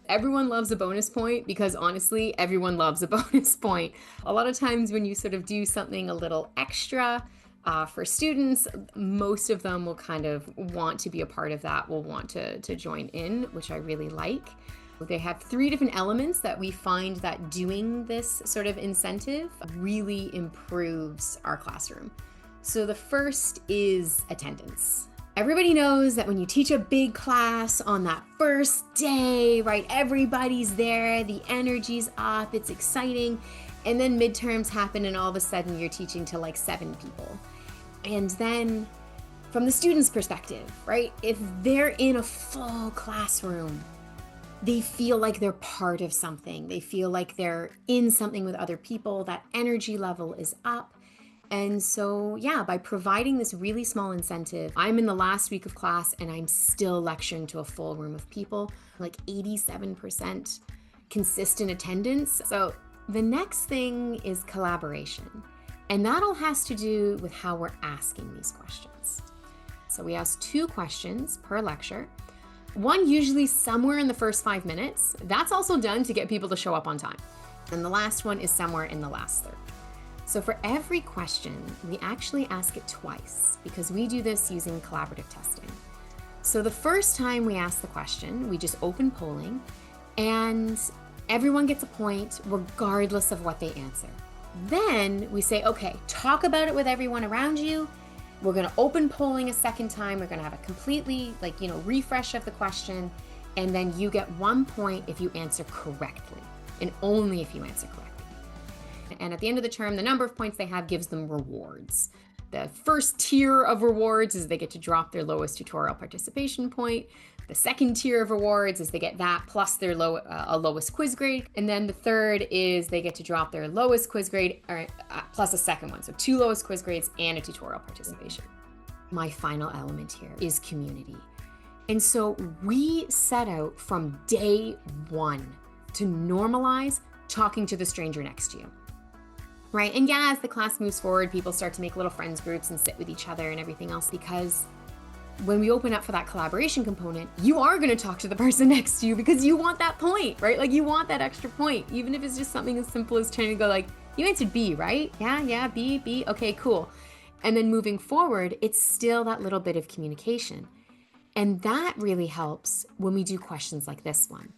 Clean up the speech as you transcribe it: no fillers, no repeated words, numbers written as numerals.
Everyone loves a bonus point because honestly, everyone loves a bonus point. A lot of times when you sort of do something a little extra for students, most of them will kind of want to be a part of that, will want to join in, which I really like. They have 3 different elements that we find that doing this sort of incentive really improves our classroom. So the first is attendance. Everybody knows that when you teach a big class on that first day, right, everybody's there, the energy's up, it's exciting, and then midterms happen and all of a sudden you're teaching to like 7 people. And then from the student's perspective, right, if they're in a full classroom, they feel like they're part of something. They feel like they're in something with other people. That energy level is up. And so, yeah, by providing this really small incentive, I'm in the last week of class and I'm still lecturing to a full room of people, like 87% consistent attendance. So the next thing is collaboration. And that all has to do with how we're asking these questions. So we ask 2 questions per lecture. One usually somewhere in the first 5 minutes. That's also done to get people to show up on time. And the last one is somewhere in the last third. So for every question, we actually ask it twice because we do this using collaborative testing. So the first time we ask the question, we just open polling and everyone gets a point regardless of what they answer. Then we say, okay, talk about it with everyone around you. We're going to open polling a second time. We're going to have a completely refresh of the question. And then you get 1 point if you answer correctly and only if you answer correctly. And at the end of the term, the number of points they have gives them rewards. The first tier of rewards is they get to drop their lowest tutorial participation point. The second tier of rewards is they get that plus their lowest quiz grade. And then the third is they get to drop their lowest quiz grade plus a second one. So 2 lowest quiz grades and a tutorial participation. My final element here is community. And so we set out from day 1 to normalize talking to the stranger next to you. Right? And yeah, as the class moves forward, people start to make little friends groups and sit with each other and everything else, because when we open up for that collaboration component, you are going to talk to the person next to you because you want that point, right? Like you want that extra point, even if it's just something as simple as trying to go like, you answered B, right? Yeah, B, okay, cool. And then moving forward, it's still that little bit of communication. And that really helps when we do questions like this one.